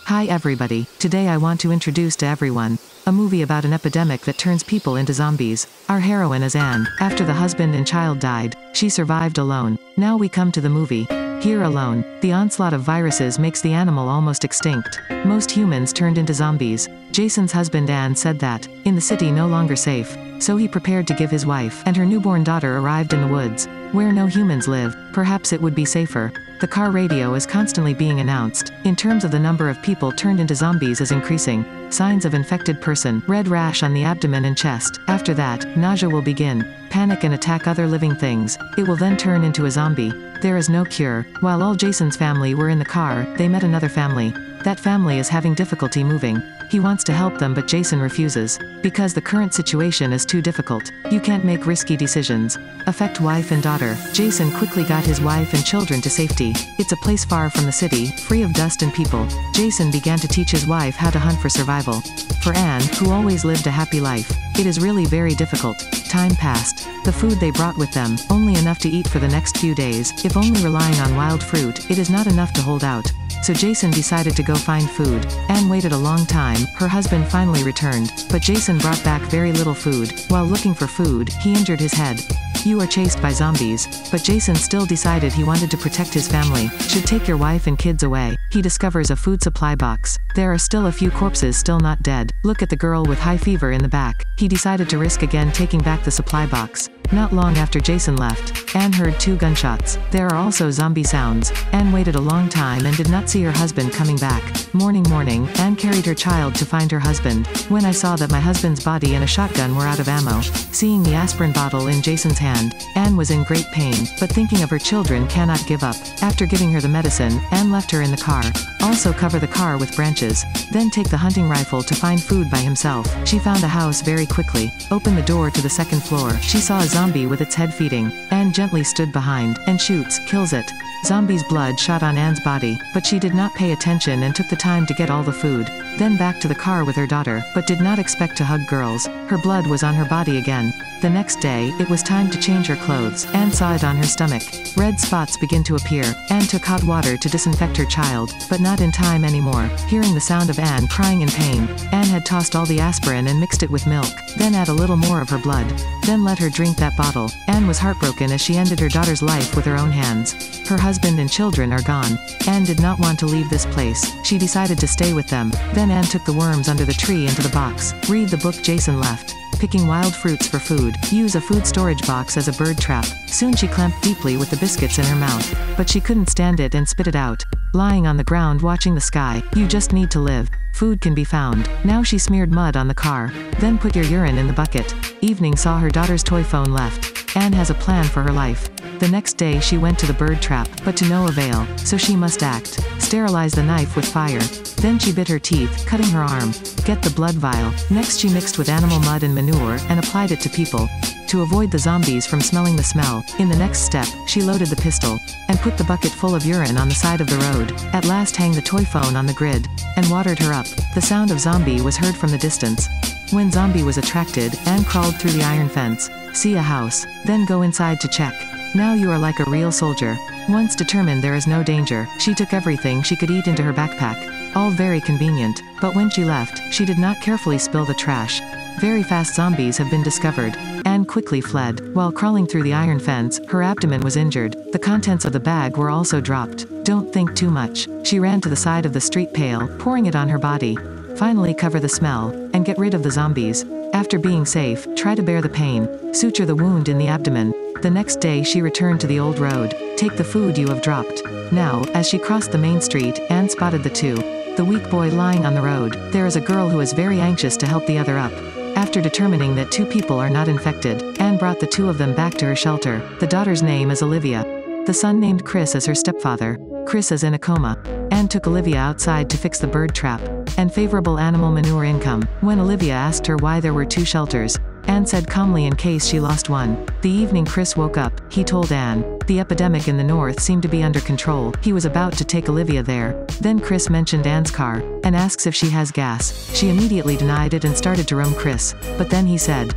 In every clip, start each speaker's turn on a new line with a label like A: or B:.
A: Hi everybody, today I want to introduce to everyone a movie about an epidemic that turns people into zombies. Our heroine is Anne. After the husband and child died, she survived alone. Now we come to the movie. Here alone, the onslaught of viruses makes the animal almost extinct. Most humans turned into zombies. Jason's husband Anne said that, in the city no longer safe, so he prepared to give his wife and her newborn daughter arrived in the woods, where no humans live. Perhaps it would be safer. The car radio is constantly being announced. In terms of the number of people turned into zombies is increasing. Signs of infected person, red rash on the abdomen and chest. After that, nausea will begin. Panic and attack other living things. It will then turn into a zombie. There is no cure. While all Jason's family were in the car, they met another family. That family is having difficulty moving. He wants to help them but Jason refuses. Because the current situation is too difficult. You can't make risky decisions. Affect wife and daughter. Jason quickly got his wife and children to safety. It's a place far from the city, free of dust and people. Jason began to teach his wife how to hunt for survival. For Anne, who always lived a happy life, it is really very difficult. Time passed. The food they brought with them, only enough to eat for the next few days. If only relying on wild fruit, it is not enough to hold out. So Jason decided to go find food. Anne waited a long time. Her husband finally returned, but Jason brought back very little food. While looking for food, he injured his head. You are chased by zombies, but Jason still decided he wanted to protect his family. Should take your wife and kids away. He discovers a food supply box. There are still a few corpses still not dead. Look at the girl with high fever in the back. He decided to risk again taking back the supply box. Not long after Jason left, Anne heard 2 gunshots. There are also zombie sounds. Anne waited a long time and did not see her husband coming back. Morning, Anne carried her child to find her husband. When I saw that my husband's body and a shotgun were out of ammo. Seeing the aspirin bottle in Jason's hand, Anne was in great pain, but thinking of her children cannot give up. After giving her the medicine, Anne left her in the car. Also cover the car with branches. Then take the hunting rifle to find food by himself. She found a house very quickly. Opened the door to the 2nd floor. She saw a zombie with its head feeding. Anne gently stood behind, and shoots, kills it. Zombie's blood shot on Anne's body, but she did not pay attention and took the time to get all the food. Then back to the car with her daughter, but did not expect to hug girls. Her blood was on her body again. The next day, it was time to change her clothes. Anne saw it on her stomach. Red spots begin to appear. Anne took hot water to disinfect her child, but not in time anymore. Hearing the sound of Anne crying in pain, Anne had tossed all the aspirin and mixed it with milk. Then add a little more of her blood. Then let her drink that bottle. Anne was heartbroken as she ended her daughter's life with her own hands. Her husband and children are gone. Anne did not want to leave this place. She decided to stay with them. Then Anne took the worms under the tree into the box. Read the book Jason left. Picking wild fruits for food. Use a food storage box as a bird trap. Soon she clamped deeply with the biscuits in her mouth. But she couldn't stand it and spit it out. Lying on the ground watching the sky. You just need to live. Food can be found. Now she smeared mud on the car. Then put your urine in the bucket. Evening saw her daughter's toy phone left. Anne has a plan for her life. The next day she went to the bird trap, but to no avail, so she must act. Sterilize the knife with fire. Then she bit her teeth, cutting her arm. Get the blood vial. Next she mixed with animal mud and manure, and applied it to people. To avoid the zombies from smelling the smell, in the next step, she loaded the pistol, and put the bucket full of urine on the side of the road. At last hang the toy phone on the grid, and watered her up. The sound of zombie was heard from the distance. When zombie was attracted, Anne crawled through the iron fence. See a house, then go inside to check. Now you are like a real soldier. Once determined there is no danger, she took everything she could eat into her backpack. All very convenient, but when she left, she did not carefully spill the trash. Very fast zombies have been discovered. Anne quickly fled. While crawling through the iron fence, her abdomen was injured. The contents of the bag were also dropped. Don't think too much. She ran to the side of the street pail, pouring it on her body. Finally cover the smell, and get rid of the zombies. After being safe, try to bear the pain. Suture the wound in the abdomen. The next day she returned to the old road. Take the food you have dropped. Now, as she crossed the main street, Anne spotted the weak boy lying on the road. There is a girl who is very anxious to help the other up. After determining that 2 people are not infected, Anne brought the 2 of them back to her shelter. The daughter's name is Olivia. The son named Chris as her stepfather. Chris is in a coma. Anne took Olivia outside to fix the bird trap, and favorable animal manure income. When Olivia asked her why there were 2 shelters, Anne said calmly in case she lost one. The evening Chris woke up, he told Anne. The epidemic in the north seemed to be under control. He was about to take Olivia there. Then Chris mentioned Anne's car, and asks if she has gas. She immediately denied it and started to roam Chris. But then he said,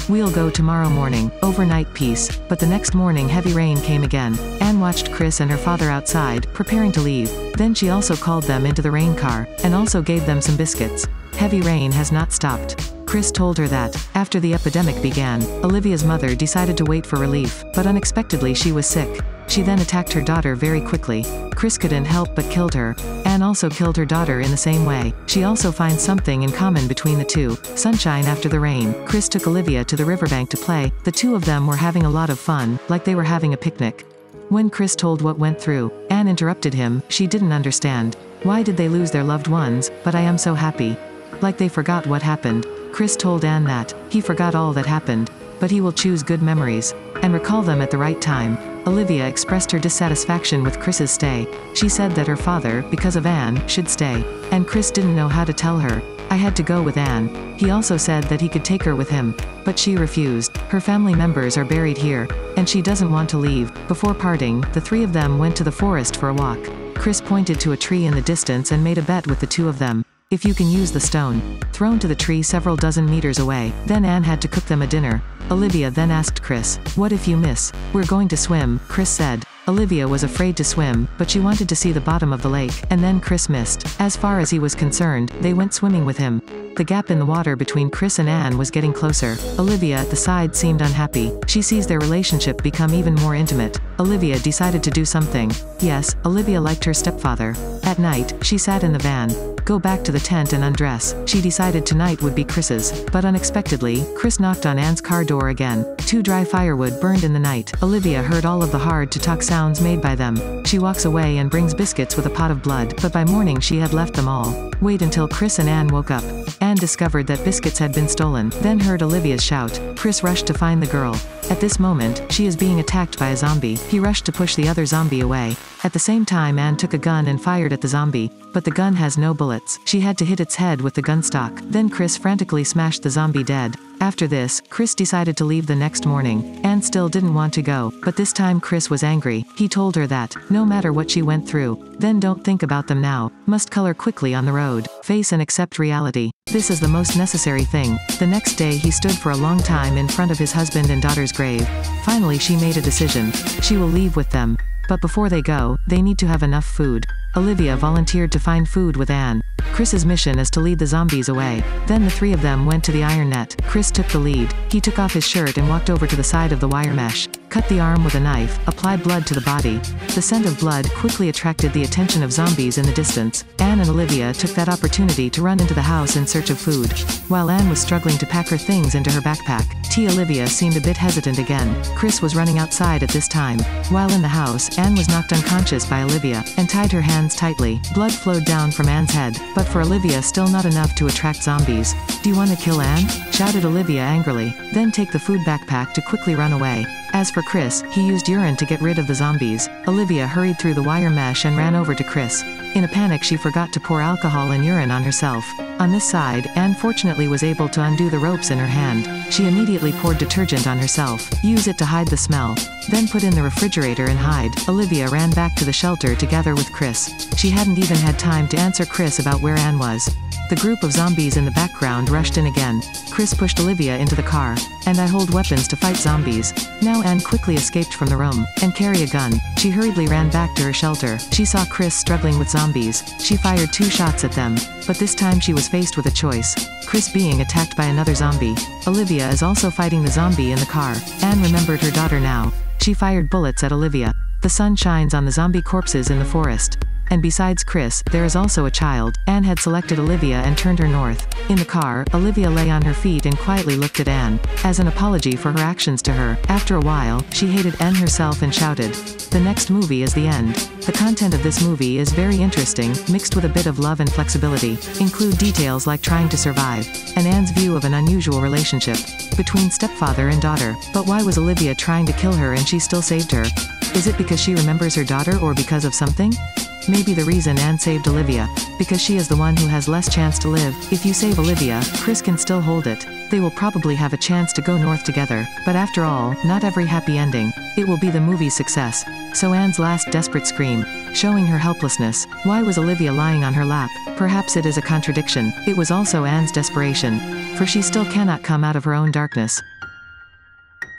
A: "We'll go tomorrow morning. Overnight peace." But the next morning heavy rain came again. Anne Anne watched Chris and her father outside, preparing to leave. Then she also called them into the rain car, and also gave them some biscuits. Heavy rain has not stopped. Chris told her that, after the epidemic began, Olivia's mother decided to wait for relief, but unexpectedly she was sick. She then attacked her daughter very quickly. Chris couldn't help but killed her. Anne also killed her daughter in the same way. She also finds something in common between the two: sunshine after the rain. Chris took Olivia to the riverbank to play. The two of them were having a lot of fun, like they were having a picnic. When Chris told what went through, Anne interrupted him. She didn't understand. Why did they lose their loved ones? But I am so happy. Like they forgot what happened. Chris told Anne that he forgot all that happened, but he will choose good memories and recall them at the right time. Olivia expressed her dissatisfaction with Chris's stay. She said that her father, because of Anne, should stay, and Chris didn't know how to tell her. I had to go with Anne. He also said that he could take her with him, but she refused. Her family members are buried here, and she doesn't want to leave. Before parting, the three of them went to the forest for a walk. Chris pointed to a tree in the distance and made a bet with the two of them. If you can use the stone thrown to the tree several dozen meters away, then Anne had to cook them a dinner. Olivia then asked Chris, "What if you miss? We're going to swim," Chris said. Olivia was afraid to swim, but she wanted to see the bottom of the lake, and then Chris missed. As far as he was concerned, they went swimming with him. The gap in the water between Chris and Anne was getting closer. Olivia at the side seemed unhappy. She sees their relationship become even more intimate. Olivia decided to do something. Yes, Olivia liked her stepfather. At night, she sat in the van. Go back to the tent and undress. She decided tonight would be Chris's. But unexpectedly, Chris knocked on Anne's car door again. Two dry firewood burned in the night. Olivia heard all of the hard-to-talk sounds made by them. She walks away and brings biscuits with a pot of blood, but by morning she had left them all. Wait until Chris and Anne woke up. Anne discovered that biscuits had been stolen, then heard Olivia's shout. Chris rushed to find the girl. At this moment, she is being attacked by a zombie. He rushed to push the other zombie away. At the same time, Anne took a gun and fired at the zombie, but the gun has no bullets. She had to hit its head with the gun stock. Then Chris frantically smashed the zombie dead. After this, Chris decided to leave the next morning. Anne still didn't want to go, but this time Chris was angry. He told her that, no matter what she went through, then don't think about them now. Must color quickly on the road. Face and accept reality. This is the most necessary thing. The next day he stood for a long time in front of his husband and daughter's grave. Finally she made a decision. She will leave with them. But before they go, they need to have enough food. Olivia volunteered to find food with Anne. Chris's mission is to lead the zombies away. Then the three of them went to the iron net. Chris took the lead. He took off his shirt and walked over to the side of the wire mesh. Cut the arm with a knife, applied blood to the body. The scent of blood quickly attracted the attention of zombies in the distance. Anne and Olivia took that opportunity to run into the house in search of food. While Anne was struggling to pack her things into her backpack, Olivia seemed a bit hesitant again. Chris was running outside at this time. While in the house, Anne was knocked unconscious by Olivia, and tied her hands tightly. Blood flowed down from Anne's head, but for Olivia still not enough to attract zombies. "Do you want to kill Anne?" shouted Olivia angrily. Then take the food backpack to quickly run away. As for Chris, he used urine to get rid of the zombies. Olivia hurried through the wire mesh and ran over to Chris. In a panic she forgot to pour alcohol and urine on herself. On this side, Anne fortunately was able to undo the ropes in her hand. She immediately poured detergent on herself. Use it to hide the smell. Then put in the refrigerator and hide. Olivia ran back to the shelter together with Chris. She hadn't even had time to answer Chris about where Anne was. The group of zombies in the background rushed in again. Chris pushed Olivia into the car. "And I hold weapons to fight zombies." Now Anne quickly escaped from the room, and carry a gun. She hurriedly ran back to her shelter. She saw Chris struggling with zombies. She fired 2 shots at them. But this time she was faced with a choice. Chris being attacked by another zombie. Olivia is also fighting the zombie in the car. Anne remembered her daughter now. She fired bullets at Olivia. The sun shines on the zombie corpses in the forest. And besides Chris, there is also a child. Anne had selected Olivia and turned her north. In the car, Olivia lay on her feet and quietly looked at Anne, as an apology for her actions to her. After a while, she hated Anne herself and shouted. The next movie is the end. The content of this movie is very interesting, mixed with a bit of love and flexibility. Include details like trying to survive, and Anne's view of an unusual relationship between stepfather and daughter. But why was Olivia trying to kill her and she still saved her? Is it because she remembers her daughter or because of something? Maybe the reason Anne saved Olivia, because she is the one who has less chance to live. If you save Olivia, Chris can still hold it. They will probably have a chance to go north together. But after all, not every happy ending. It will be the movie's success. So Anne's last desperate scream, showing her helplessness. Why was Olivia lying on her lap? Perhaps it is a contradiction. It was also Anne's desperation, for she still cannot come out of her own darkness.